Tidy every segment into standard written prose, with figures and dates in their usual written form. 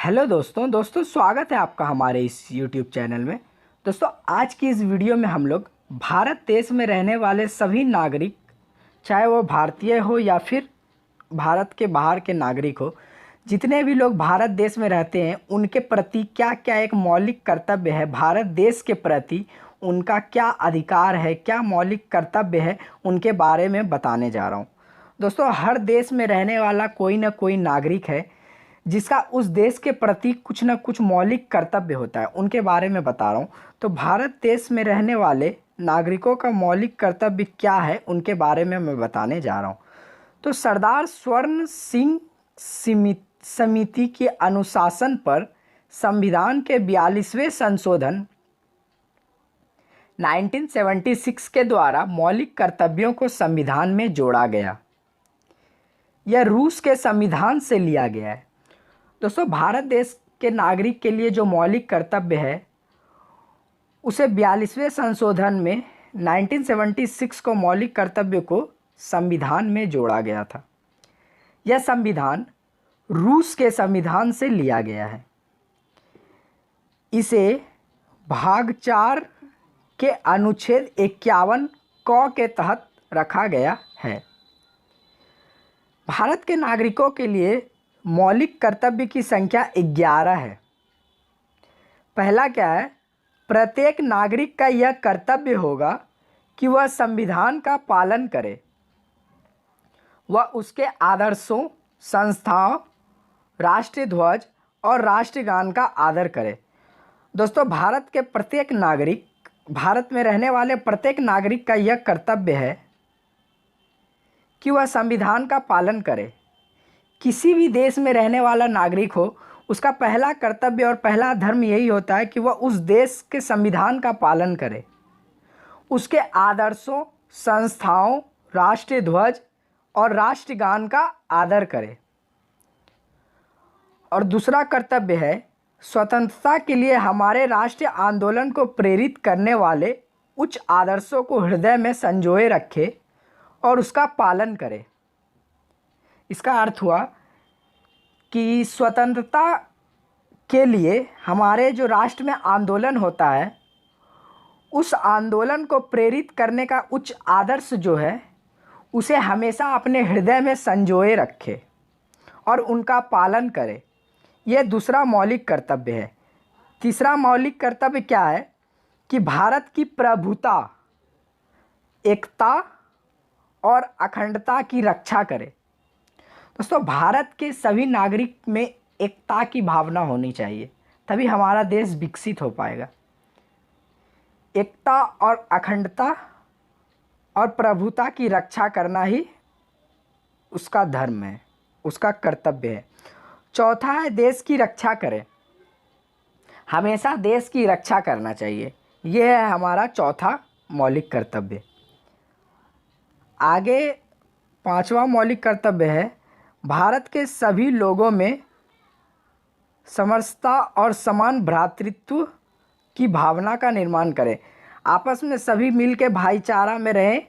Hello दोस्तों स्वागत है आपका हमारे इस यूट्यूब चैनल में। दोस्तों आज की इस वीडियो में हम लोग भारत देश में रहने वाले सभी नागरिक, चाहे वो भारतीय हो या फिर भारत के बाहर के नागरिक हो, जितने भी लोग भारत देश में रहते हैं उनके प्रति क्या क्या एक मौलिक कर्तव्य है, भारत देश के प्रति उनका क्या अधिकार है, क्या मौलिक कर्तव्य है, उनके बारे में बताने जा रहा हूँ। दोस्तों हर देश में रहने वाला कोई ना कोई नागरिक है जिसका उस देश के प्रति कुछ ना कुछ मौलिक कर्तव्य होता है, उनके बारे में बता रहा हूँ। तो भारत देश में रहने वाले नागरिकों का मौलिक कर्तव्य क्या है उनके बारे में मैं बताने जा रहा हूँ। तो सरदार स्वर्ण सिंह समिति के अनुशासन पर संविधान के 42वें संशोधन 1976 के द्वारा मौलिक कर्तव्यों को संविधान में जोड़ा गया। यह रूस के संविधान से लिया गया है। दोस्तों भारत देश के नागरिक के लिए जो मौलिक कर्तव्य है उसे 42वें संशोधन में 1976 को मौलिक कर्तव्य को संविधान में जोड़ा गया था। यह संविधान रूस के संविधान से लिया गया है। इसे भाग 4 के अनुच्छेद 51 क के तहत रखा गया है। भारत के नागरिकों के लिए मौलिक कर्तव्य की संख्या 11 है। पहला क्या है? प्रत्येक नागरिक का यह कर्तव्य होगा कि वह संविधान का पालन करे, वह उसके आदर्शों, संस्थाओं, राष्ट्रीय ध्वज और राष्ट्रगान का आदर करे। दोस्तों भारत में रहने वाले प्रत्येक नागरिक का यह कर्तव्य है कि वह संविधान का पालन करे। किसी भी देश में रहने वाला नागरिक हो, उसका पहला कर्तव्य और पहला धर्म यही होता है कि वह उस देश के संविधान का पालन करे, उसके आदर्शों, संस्थाओं, राष्ट्रीय ध्वज और राष्ट्रगान का आदर करे। और दूसरा कर्तव्य है स्वतंत्रता के लिए हमारे राष्ट्रीय आंदोलन को प्रेरित करने वाले उच्च आदर्शों को हृदय में संजोए रखे और उसका पालन करे। इसका अर्थ हुआ कि स्वतंत्रता के लिए हमारे जो राष्ट्र में आंदोलन होता है, उस आंदोलन को प्रेरित करने का उच्च आदर्श जो है उसे हमेशा अपने हृदय में संजोए रखे और उनका पालन करे। यह दूसरा मौलिक कर्तव्य है। तीसरा मौलिक कर्तव्य क्या है कि भारत की प्रभुता, एकता और अखंडता की रक्षा करे। दोस्तों भारत के सभी नागरिक में एकता की भावना होनी चाहिए, तभी हमारा देश विकसित हो पाएगा। एकता और अखंडता और प्रभुता की रक्षा करना ही उसका धर्म है, उसका कर्तव्य है। चौथा है देश की रक्षा करें। हमेशा देश की रक्षा करना चाहिए, यह है हमारा चौथा मौलिक कर्तव्य। आगे पांचवा मौलिक कर्तव्य है भारत के सभी लोगों में समरसता और समान भ्रातृत्व की भावना का निर्माण करें। आपस में सभी मिल के भाईचारा में रहें,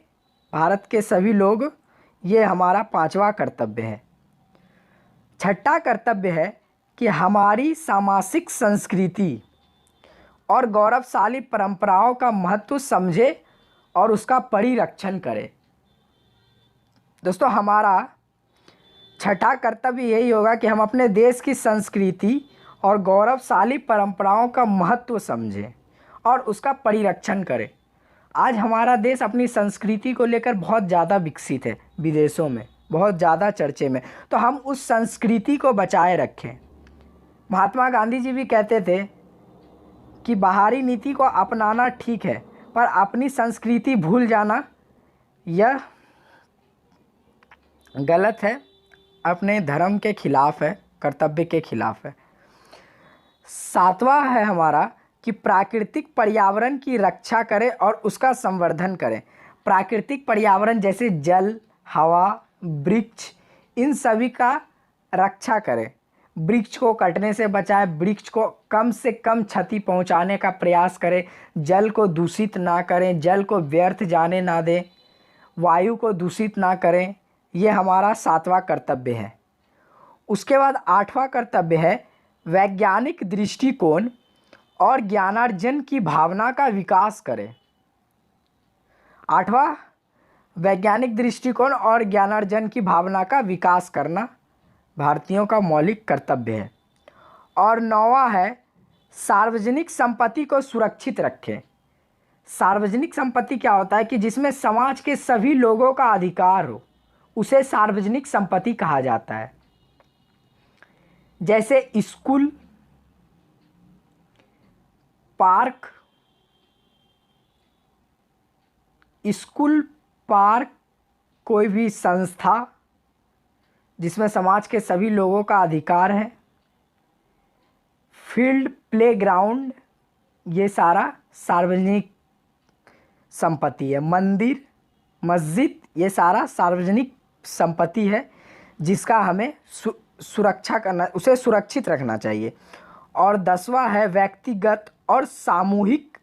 भारत के सभी लोग, ये हमारा पांचवा कर्तव्य है। छठा कर्तव्य है कि हमारी सामाजिक संस्कृति और गौरवशाली परंपराओं का महत्व समझे और उसका परिरक्षण करें। दोस्तों हमारा छठा कर्तव्य यही होगा कि हम अपने देश की संस्कृति और गौरवशाली परंपराओं का महत्व समझें और उसका परिरक्षण करें। आज हमारा देश अपनी संस्कृति को लेकर बहुत ज़्यादा विकसित है, विदेशों में बहुत ज़्यादा चर्चे में, तो हम उस संस्कृति को बचाए रखें। महात्मा गांधी जी भी कहते थे कि बाहरी नीति को अपनाना ठीक है, पर अपनी संस्कृति भूल जाना यह गलत है, अपने धर्म के खिलाफ है, कर्तव्य के खिलाफ है। सातवां है हमारा कि प्राकृतिक पर्यावरण की रक्षा करें और उसका संवर्धन करें। प्राकृतिक पर्यावरण जैसे जल, हवा, वृक्ष, इन सभी का रक्षा करें। वृक्ष को कटने से बचाएं, वृक्ष को कम से कम क्षति पहुंचाने का प्रयास करें, जल को दूषित ना करें, जल को व्यर्थ जाने ना दें, वायु को दूषित ना करें। ये हमारा सातवां कर्तव्य है। उसके बाद आठवां कर्तव्य है वैज्ञानिक दृष्टिकोण और ज्ञानार्जन की भावना का विकास करें। 8वां, वैज्ञानिक दृष्टिकोण और ज्ञानार्जन की भावना का विकास करना भारतीयों का मौलिक कर्तव्य है। और 9वां है, सार्वजनिक संपत्ति को सुरक्षित रखें। सार्वजनिक संपत्ति क्या होता है कि जिसमें समाज के सभी लोगों का अधिकार हो, उसे सार्वजनिक संपत्ति कहा जाता है। जैसे स्कूल, पार्क, कोई भी संस्था जिसमें समाज के सभी लोगों का अधिकार है, फील्ड, प्लेग्राउंड, ये सारा सार्वजनिक संपत्ति है। मंदिर, मस्जिद, ये सारा सार्वजनिक संपत्ति है जिसका हमें सुरक्षा करना, उसे सुरक्षित रखना चाहिए। और 10वां है, व्यक्तिगत और सामूहिक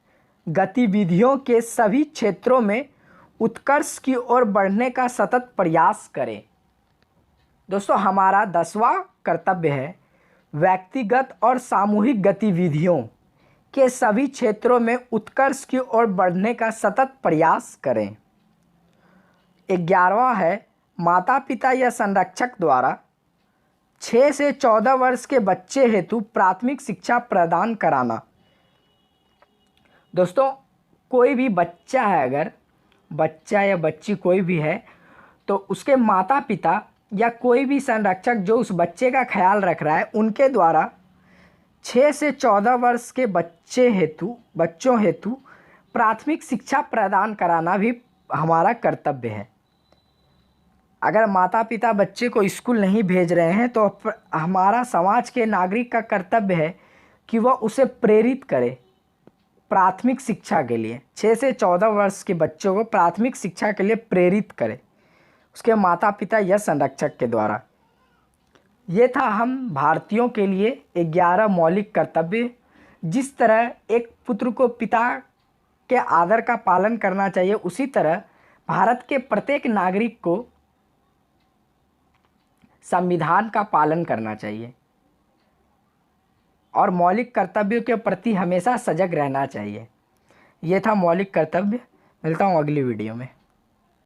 गतिविधियों के सभी क्षेत्रों में उत्कर्ष की ओर बढ़ने का सतत प्रयास करें। दोस्तों, हमारा 10वां कर्तव्य है व्यक्तिगत और सामूहिक गतिविधियों के सभी क्षेत्रों में उत्कर्ष की ओर बढ़ने का सतत प्रयास करें। 11वां है, माता पिता या संरक्षक द्वारा 6 से 14 वर्ष के बच्चे हेतु प्राथमिक शिक्षा प्रदान कराना। दोस्तों, कोई भी बच्चा है, अगर बच्चा या बच्ची कोई भी है, तो उसके माता पिता या कोई भी संरक्षक जो उस बच्चे का ख्याल रख रहा है, उनके द्वारा 6 से 14 वर्ष के बच्चों हेतु प्राथमिक शिक्षा प्रदान कराना भी हमारा कर्तव्य है। अगर माता पिता बच्चे को स्कूल नहीं भेज रहे हैं तो हमारा समाज के नागरिक का कर्तव्य है कि वह उसे प्रेरित करे प्राथमिक शिक्षा के लिए। 6 से 14 वर्ष के बच्चों को प्राथमिक शिक्षा के लिए प्रेरित करे उसके माता पिता या संरक्षक के द्वारा। ये था हम भारतीयों के लिए 11 मौलिक कर्तव्य। जिस तरह एक पुत्र को पिता के आदर का पालन करना चाहिए, उसी तरह भारत के प्रत्येक नागरिक को संविधान का पालन करना चाहिए और मौलिक कर्तव्यों के प्रति हमेशा सजग रहना चाहिए। ये था मौलिक कर्तव्य। मिलता हूँ अगली वीडियो में।